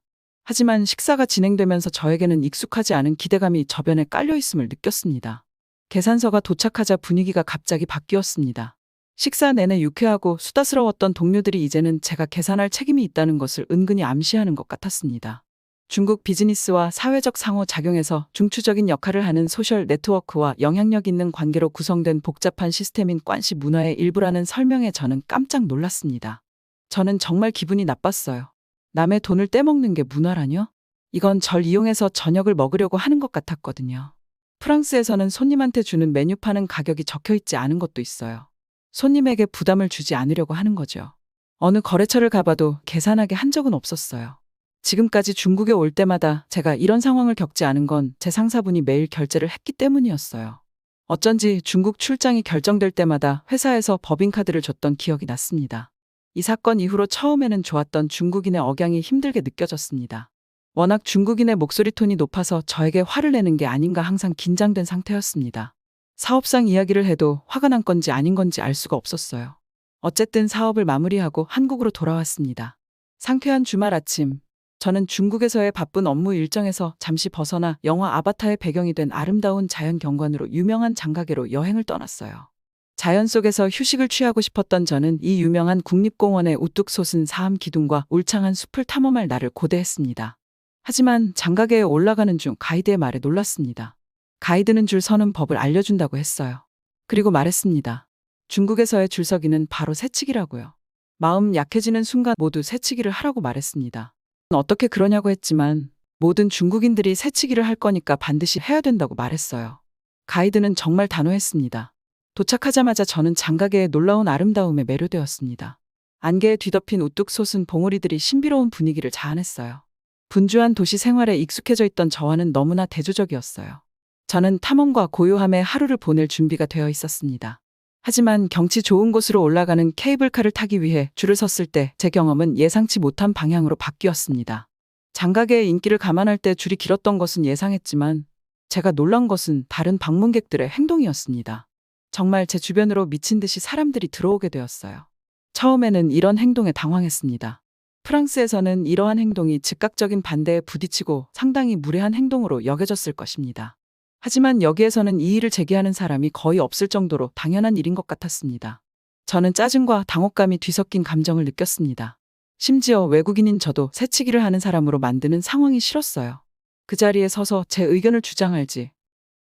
하지만 식사가 진행되면서 저에게는 익숙하지 않은 기대감이 저변에 깔려 있음을 느꼈습니다. 계산서가 도착하자 분위기가 갑자기 바뀌었습니다. 식사 내내 유쾌하고 수다스러웠던 동료들이 이제는 제가 계산할 책임이 있다는 것을 은근히 암시하는 것 같았습니다. 중국 비즈니스와 사회적 상호작용에서 중추적인 역할을 하는 소셜 네트워크와 영향력 있는 관계로 구성된 복잡한 시스템인 꽌시 문화의 일부라는 설명에 저는 깜짝 놀랐습니다. 저는 정말 기분이 나빴어요. 남의 돈을 떼먹는 게 문화라뇨? 이건 절 이용해서 저녁을 먹으려고 하는 것 같았거든요. 프랑스에서는 손님한테 주는 메뉴판은 가격이 적혀있지 않은 것도 있어요. 손님에게 부담을 주지 않으려고 하는 거죠. 어느 거래처를 가봐도 계산하게 한 적은 없었어요. 지금까지 중국에 올 때마다 제가 이런 상황을 겪지 않은 건 제 상사분이 매일 결제를 했기 때문이었어요. 어쩐지 중국 출장이 결정될 때마다 회사에서 법인카드를 줬던 기억이 났습니다. 이 사건 이후로 처음에는 좋았던 중국인의 억양이 힘들게 느껴졌습니다. 워낙 중국인의 목소리 톤이 높아서 저에게 화를 내는 게 아닌가 항상 긴장된 상태였습니다. 사업상 이야기를 해도 화가 난 건지 아닌 건지 알 수가 없었어요. 어쨌든 사업을 마무리하고 한국으로 돌아왔습니다. 상쾌한 주말 아침, 저는 중국에서의 바쁜 업무 일정에서 잠시 벗어나 영화 아바타의 배경이 된 아름다운 자연 경관으로 유명한 장가게로 여행을 떠났어요. 자연 속에서 휴식을 취하고 싶었던 저는 이 유명한 국립공원의 우뚝 솟은 사암 기둥과 울창한 숲을 탐험할 날을 고대했습니다. 하지만 장가게에 올라가는 중 가이드의 말에 놀랐습니다. 가이드는 줄 서는 법을 알려준다고 했어요. 그리고 말했습니다. 중국에서의 줄서기는 바로 새치기라고요. 마음 약해지는 순간 모두 새치기를 하라고 말했습니다. 어떻게 그러냐고 했지만 모든 중국인들이 새치기를 할 거니까 반드시 해야 된다고 말했어요. 가이드는 정말 단호했습니다. 도착하자마자 저는 장가게의 놀라운 아름다움에 매료되었습니다. 안개에 뒤덮인 우뚝 솟은 봉우리들이 신비로운 분위기를 자아냈어요. 분주한 도시 생활에 익숙해져 있던 저와는 너무나 대조적이었어요. 저는 탐험과 고요함에 하루를 보낼 준비가 되어 있었습니다. 하지만 경치 좋은 곳으로 올라가는 케이블카를 타기 위해 줄을 섰을 때 제 경험은 예상치 못한 방향으로 바뀌었습니다. 장가게의 인기를 감안할 때 줄이 길었던 것은 예상했지만 제가 놀란 것은 다른 방문객들의 행동이었습니다. 정말 제 주변으로 미친 듯이 사람들이 들어오게 되었어요. 처음에는 이런 행동에 당황했습니다. 프랑스에서는 이러한 행동이 즉각적인 반대에 부딪히고 상당히 무례한 행동으로 여겨졌을 것입니다. 하지만 여기에서는 이 일을 제기하는 사람이 거의 없을 정도로 당연한 일인 것 같았습니다. 저는 짜증과 당혹감이 뒤섞인 감정을 느꼈습니다. 심지어 외국인인 저도 새치기를 하는 사람으로 만드는 상황이 싫었어요. 그 자리에 서서 제 의견을 주장할지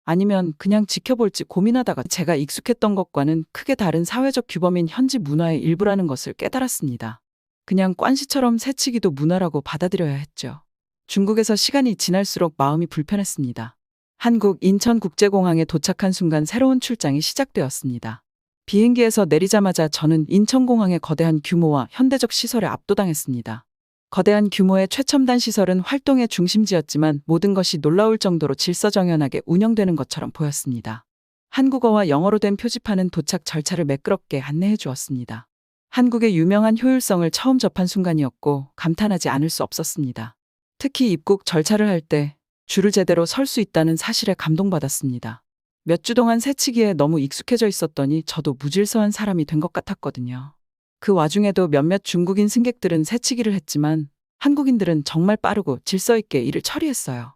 아니면 그냥 지켜볼지 고민하다가 제가 익숙했던 것과는 크게 다른 사회적 규범인 현지 문화의 일부라는 것을 깨달았습니다. 그냥 꽌시처럼 새치기도 문화라고 받아들여야 했죠. 중국에서 시간이 지날수록 마음이 불편했습니다. 한국 인천국제공항에 도착한 순간 새로운 출장이 시작되었습니다. 비행기에서 내리자마자 저는 인천공항의 거대한 규모와 현대적 시설에 압도당했습니다. 거대한 규모의 최첨단 시설은 활동의 중심지였지만 모든 것이 놀라울 정도로 질서정연하게 운영되는 것처럼 보였습니다. 한국어와 영어로 된 표지판은 도착 절차를 매끄럽게 안내해 주었습니다. 한국의 유명한 효율성을 처음 접한 순간이었고 감탄하지 않을 수 없었습니다. 특히 입국 절차를 할 때 줄을 제대로 설 수 있다는 사실에 감동받았습니다. 몇 주 동안 새치기에 너무 익숙해져 있었더니 저도 무질서한 사람이 된 것 같았거든요. 그 와중에도 몇몇 중국인 승객들은 새치기를 했지만 한국인들은 정말 빠르고 질서 있게 일을 처리했어요.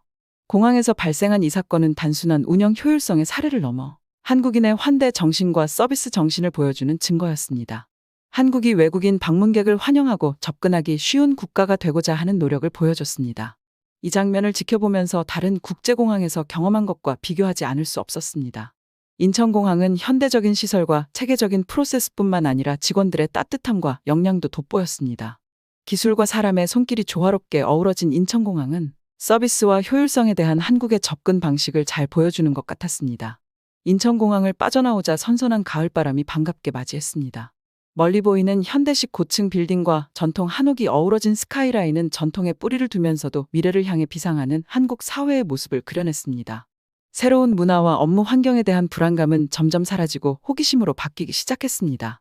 공항에서 발생한 이 사건은 단순한 운영 효율성의 사례를 넘어 한국인의 환대 정신과 서비스 정신을 보여주는 증거였습니다. 한국이 외국인 방문객을 환영하고 접근하기 쉬운 국가가 되고자 하는 노력을 보여줬습니다. 이 장면을 지켜보면서 다른 국제공항에서 경험한 것과 비교하지 않을 수 없었습니다. 인천공항은 현대적인 시설과 체계적인 프로세스뿐만 아니라 직원들의 따뜻함과 역량도 돋보였습니다. 기술과 사람의 손길이 조화롭게 어우러진 인천공항은 서비스와 효율성에 대한 한국의 접근 방식을 잘 보여주는 것 같았습니다. 인천공항을 빠져나오자 선선한 가을바람이 반갑게 맞이했습니다. 멀리 보이는 현대식 고층 빌딩과 전통 한옥이 어우러진 스카이라인은 전통의 뿌리를 두면서도 미래를 향해 비상하는 한국 사회의 모습을 그려냈습니다. 새로운 문화와 업무 환경에 대한 불안감은 점점 사라지고 호기심으로 바뀌기 시작했습니다.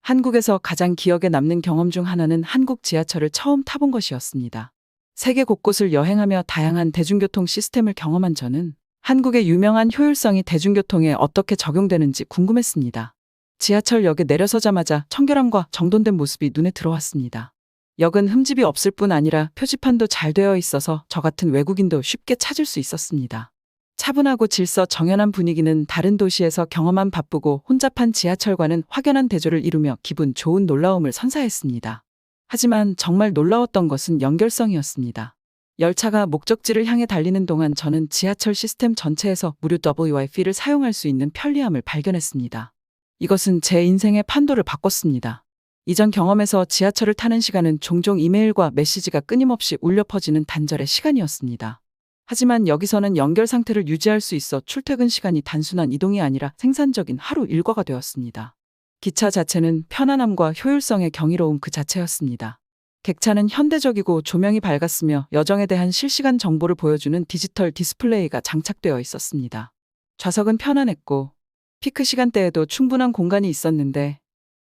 한국에서 가장 기억에 남는 경험 중 하나는 한국 지하철을 처음 타본 것이었습니다. 세계 곳곳을 여행하며 다양한 대중교통 시스템을 경험한 저는 한국의 유명한 효율성이 대중교통에 어떻게 적용되는지 궁금했습니다. 지하철역에 내려서자마자 청결함과 정돈된 모습이 눈에 들어왔습니다. 역은 흠집이 없을 뿐 아니라 표지판도 잘 되어 있어서 저 같은 외국인도 쉽게 찾을 수 있었습니다. 차분하고 질서 정연한 분위기는 다른 도시에서 경험한 바쁘고 혼잡한 지하철과는 확연한 대조를 이루며 기분 좋은 놀라움을 선사했습니다. 하지만 정말 놀라웠던 것은 연결성이었습니다. 열차가 목적지를 향해 달리는 동안 저는 지하철 시스템 전체에서 무료 WiFi를 사용할 수 있는 편리함을 발견했습니다. 이것은 제 인생의 판도를 바꿨습니다. 이전 경험에서 지하철을 타는 시간은 종종 이메일과 메시지가 끊임없이 울려 퍼지는 단절의 시간이었습니다. 하지만 여기서는 연결 상태를 유지할 수 있어 출퇴근 시간이 단순한 이동이 아니라 생산적인 하루 일과가 되었습니다. 기차 자체는 편안함과 효율성의 경이로움 그 자체였습니다. 객차는 현대적이고 조명이 밝았으며 여정에 대한 실시간 정보를 보여주는 디지털 디스플레이가 장착되어 있었습니다. 좌석은 편안했고 피크 시간대에도 충분한 공간이 있었는데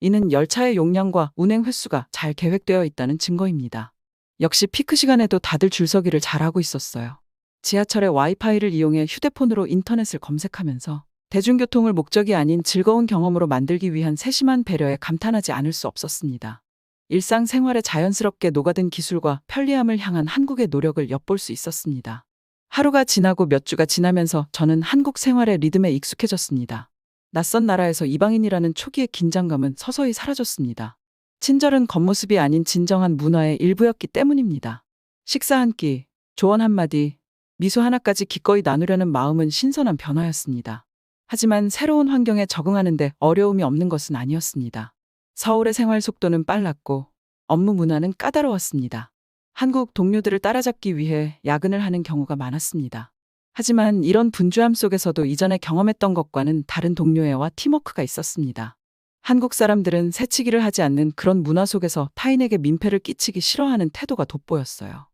이는 열차의 용량과 운행 횟수가 잘 계획되어 있다는 증거입니다. 역시 피크 시간에도 다들 줄서기를 잘하고 있었어요. 지하철의 와이파이를 이용해 휴대폰으로 인터넷을 검색하면서 대중교통을 목적이 아닌 즐거운 경험으로 만들기 위한 세심한 배려에 감탄하지 않을 수 없었습니다. 일상생활에 자연스럽게 녹아든 기술과 편리함을 향한 한국의 노력을 엿볼 수 있었습니다. 하루가 지나고 몇 주가 지나면서 저는 한국 생활의 리듬에 익숙해졌습니다. 낯선 나라에서 이방인이라는 초기의 긴장감은 서서히 사라졌습니다. 친절은 겉모습이 아닌 진정한 문화의 일부였기 때문입니다. 식사 한 끼, 조언 한마디, 미소 하나까지 기꺼이 나누려는 마음은 신선한 변화였습니다. 하지만 새로운 환경에 적응하는데 어려움이 없는 것은 아니었습니다. 서울의 생활 속도는 빨랐고 업무 문화는 까다로웠습니다. 한국 동료들을 따라잡기 위해 야근을 하는 경우가 많았습니다. 하지만 이런 분주함 속에서도 이전에 경험했던 것과는 다른 동료애와 팀워크가 있었습니다. 한국 사람들은 새치기를 하지 않는 그런 문화 속에서 타인에게 민폐를 끼치기 싫어하는 태도가 돋보였어요.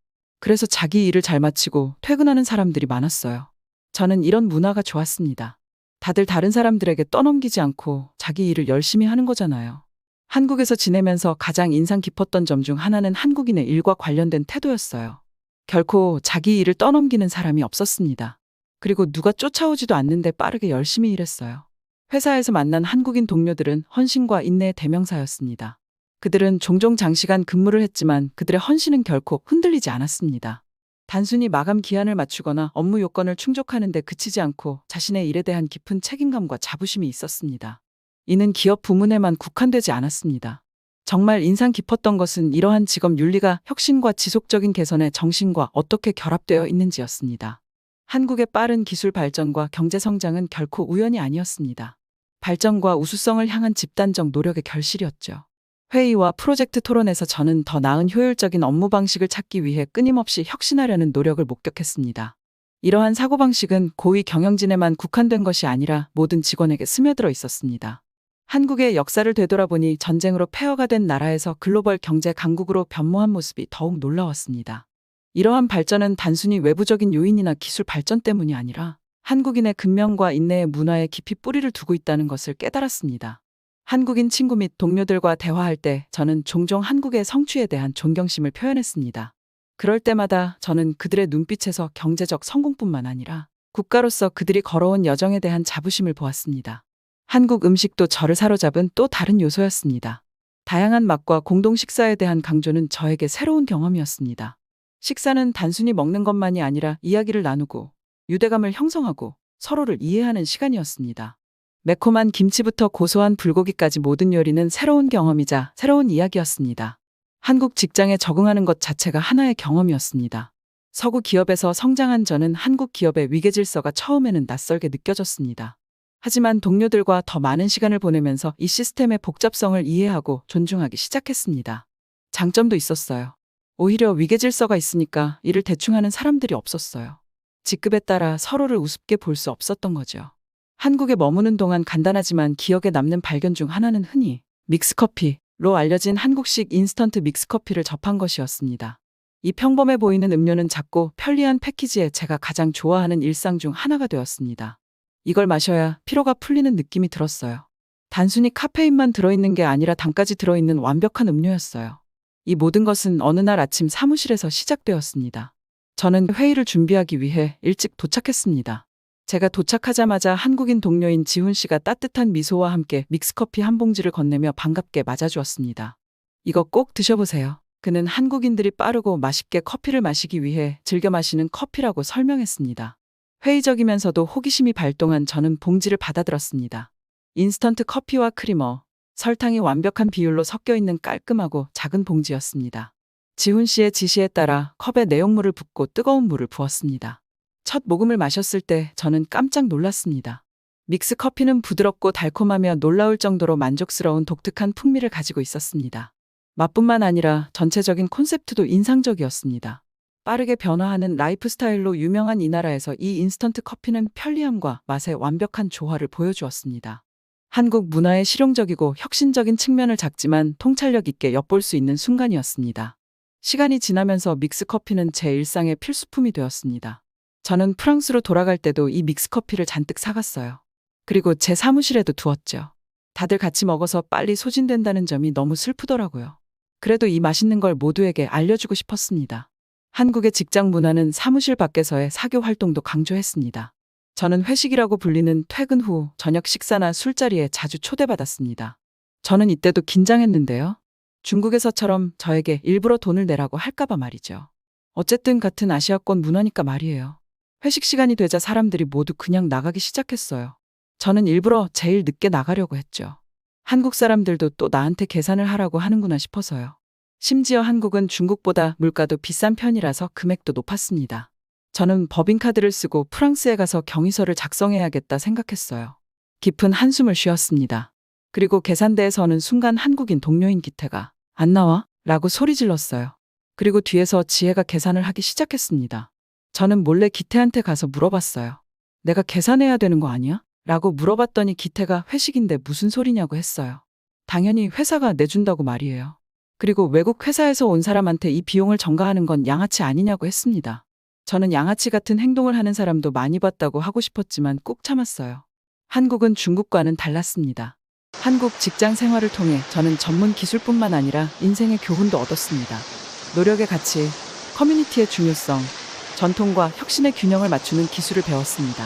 그래서 자기 일을 잘 마치고 퇴근하는 사람들이 많았어요. 저는 이런 문화가 좋았습니다. 다들 다른 사람들에게 떠넘기지 않고 자기 일을 열심히 하는 거잖아요. 한국에서 지내면서 가장 인상 깊었던 점 중 하나는 한국인의 일과 관련된 태도였어요. 결코 자기 일을 떠넘기는 사람이 없었습니다. 그리고 누가 쫓아오지도 않는데 빠르게 열심히 일했어요. 회사에서 만난 한국인 동료들은 헌신과 인내의 대명사였습니다. 그들은 종종 장시간 근무를 했지만 그들의 헌신은 결코 흔들리지 않았습니다. 단순히 마감 기한을 맞추거나 업무 요건을 충족하는 데 그치지 않고 자신의 일에 대한 깊은 책임감과 자부심이 있었습니다. 이는 기업 부문에만 국한되지 않았습니다. 정말 인상 깊었던 것은 이러한 직업 윤리가 혁신과 지속적인 개선의 정신과 어떻게 결합되어 있는지였습니다. 한국의 빠른 기술 발전과 경제 성장은 결코 우연이 아니었습니다. 발전과 우수성을 향한 집단적 노력의 결실이었죠. 회의와 프로젝트 토론에서 저는 더 나은 효율적인 업무 방식을 찾기 위해 끊임없이 혁신하려는 노력을 목격했습니다. 이러한 사고방식은 고위 경영진에만 국한된 것이 아니라 모든 직원에게 스며들어 있었습니다. 한국의 역사를 되돌아보니 전쟁으로 폐허가 된 나라에서 글로벌 경제 강국으로 변모한 모습이 더욱 놀라웠습니다. 이러한 발전은 단순히 외부적인 요인이나 기술 발전 때문이 아니라 한국인의 근면과 인내의 문화에 깊이 뿌리를 두고 있다는 것을 깨달았습니다. 한국인 친구 및 동료들과 대화할 때 저는 종종 한국의 성취에 대한 존경심을 표현했습니다. 그럴 때마다 저는 그들의 눈빛에서 경제적 성공뿐만 아니라 국가로서 그들이 걸어온 여정에 대한 자부심을 보았습니다. 한국 음식도 저를 사로잡은 또 다른 요소였습니다. 다양한 맛과 공동 식사에 대한 강조는 저에게 새로운 경험이었습니다. 식사는 단순히 먹는 것만이 아니라 이야기를 나누고 유대감을 형성하고 서로를 이해하는 시간이었습니다. 매콤한 김치부터 고소한 불고기까지 모든 요리는 새로운 경험이자 새로운 이야기였습니다. 한국 직장에 적응하는 것 자체가 하나의 경험이었습니다. 서구 기업에서 성장한 저는 한국 기업의 위계 질서가 처음에는 낯설게 느껴졌습니다. 하지만 동료들과 더 많은 시간을 보내면서 이 시스템의 복잡성을 이해하고 존중하기 시작했습니다. 장점도 있었어요. 오히려 위계 질서가 있으니까 일을 대충 하는 사람들이 없었어요. 직급에 따라 서로를 우습게 볼 수 없었던 거죠. 한국에 머무는 동안 간단하지만 기억에 남는 발견 중 하나는 흔히 믹스커피로 알려진 한국식 인스턴트 믹스커피를 접한 것이었습니다. 이 평범해 보이는 음료는 작고 편리한 패키지에 제가 가장 좋아하는 일상 중 하나가 되었습니다. 이걸 마셔야 피로가 풀리는 느낌이 들었어요. 단순히 카페인만 들어있는 게 아니라 당까지 들어있는 완벽한 음료였어요. 이 모든 것은 어느 날 아침 사무실에서 시작되었습니다. 저는 회의를 준비하기 위해 일찍 도착했습니다. 제가 도착하자마자 한국인 동료인 지훈 씨가 따뜻한 미소와 함께 믹스커피 한 봉지를 건네며 반갑게 맞아주었습니다. 이거 꼭 드셔보세요. 그는 한국인들이 빠르고 맛있게 커피를 마시기 위해 즐겨 마시는 커피라고 설명했습니다. 회의적이면서도 호기심이 발동한 저는 봉지를 받아들었습니다. 인스턴트 커피와 크리머, 설탕이 완벽한 비율로 섞여 있는 깔끔하고 작은 봉지였습니다. 지훈 씨의 지시에 따라 컵에 내용물을 붓고 뜨거운 물을 부었습니다. 첫 모금을 마셨을 때 저는 깜짝 놀랐습니다. 믹스 커피는 부드럽고 달콤하며 놀라울 정도로 만족스러운 독특한 풍미를 가지고 있었습니다. 맛뿐만 아니라 전체적인 콘셉트도 인상적이었습니다. 빠르게 변화하는 라이프 스타일로 유명한 이 나라에서 이 인스턴트 커피는 편리함과 맛의 완벽한 조화를 보여주었습니다. 한국 문화의 실용적이고 혁신적인 측면을 작지만 통찰력 있게 엿볼 수 있는 순간이었습니다. 시간이 지나면서 믹스커피는 제 일상의 필수품이 되었습니다. 저는 프랑스로 돌아갈 때도 이 믹스커피를 잔뜩 사갔어요. 그리고 제 사무실에도 두었죠. 다들 같이 먹어서 빨리 소진된다는 점이 너무 슬프더라고요. 그래도 이 맛있는 걸 모두에게 알려주고 싶었습니다. 한국의 직장 문화는 사무실 밖에서의 사교 활동도 강조했습니다. 저는 회식이라고 불리는 퇴근 후 저녁 식사나 술자리에 자주 초대받았습니다. 저는 이때도 긴장했는데요. 중국에서처럼 저에게 일부러 돈을 내라고 할까봐 말이죠. 어쨌든 같은 아시아권 문화니까 말이에요. 회식 시간이 되자 사람들이 모두 그냥 나가기 시작했어요. 저는 일부러 제일 늦게 나가려고 했죠. 한국 사람들도 또 나한테 계산을 하라고 하는구나 싶어서요. 심지어 한국은 중국보다 물가도 비싼 편이라서 금액도 높았습니다. 저는 법인카드를 쓰고 프랑스에 가서 경위서를 작성해야겠다 생각했어요. 깊은 한숨을 쉬었습니다. 그리고 계산대에 서는 순간 한국인 동료인 기태가 안 나와? 라고 소리 질렀어요. 그리고 뒤에서 지혜가 계산을 하기 시작했습니다. 저는 몰래 기태한테 가서 물어봤어요. 내가 계산해야 되는 거 아니야? 라고 물어봤더니 기태가 회식인데 무슨 소리냐고 했어요. 당연히 회사가 내준다고 말이에요. 그리고 외국 회사에서 온 사람한테 이 비용을 전가하는 건 양아치 아니냐고 했습니다. 저는 양아치 같은 행동을 하는 사람도 많이 봤다고 하고 싶었지만 꾹 참았어요. 한국은 중국과는 달랐습니다. 한국 직장 생활을 통해 저는 전문 기술뿐만 아니라 인생의 교훈도 얻었습니다. 노력의 가치, 커뮤니티의 중요성, 전통과 혁신의 균형을 맞추는 기술을 배웠습니다.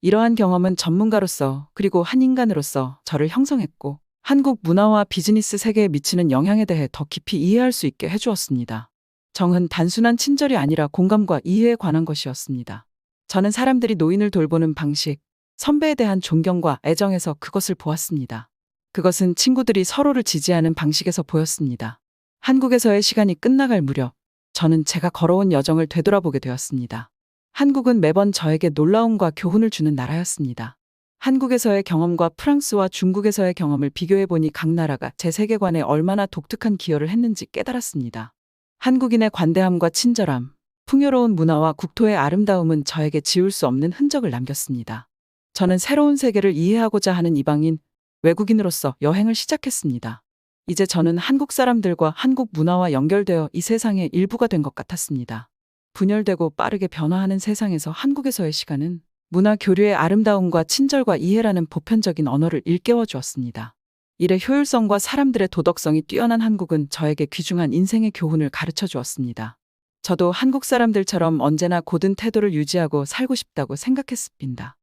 이러한 경험은 전문가로서 그리고 한 인간으로서 저를 형성했고 한국 문화와 비즈니스 세계에 미치는 영향에 대해 더 깊이 이해할 수 있게 해주었습니다. 정은 단순한 친절이 아니라 공감과 이해에 관한 것이었습니다. 저는 사람들이 노인을 돌보는 방식, 선배에 대한 존경과 애정에서 그것을 보았습니다. 그것은 친구들이 서로를 지지하는 방식에서 보였습니다. 한국에서의 시간이 끝나갈 무렵, 저는 제가 걸어온 여정을 되돌아보게 되었습니다. 한국은 매번 저에게 놀라움과 교훈을 주는 나라였습니다. 한국에서의 경험과 프랑스와 중국에서의 경험을 비교해보니 각 나라가 제 세계관에 얼마나 독특한 기여를 했는지 깨달았습니다. 한국인의 관대함과 친절함, 풍요로운 문화와 국토의 아름다움은 저에게 지울 수 없는 흔적을 남겼습니다. 저는 새로운 세계를 이해하고자 하는 이방인, 외국인으로서 여행을 시작했습니다. 이제 저는 한국 사람들과 한국 문화와 연결되어 이 세상의 일부가 된 것 같았습니다. 분열되고 빠르게 변화하는 세상에서 한국에서의 시간은 문화 교류의 아름다움과 친절과 이해라는 보편적인 언어를 일깨워 주었습니다. 일의 효율성과 사람들의 도덕성이 뛰어난 한국은 저에게 귀중한 인생의 교훈을 가르쳐 주었습니다. 저도 한국 사람들처럼 언제나 고든 태도를 유지하고 살고 싶다고 생각했습니다.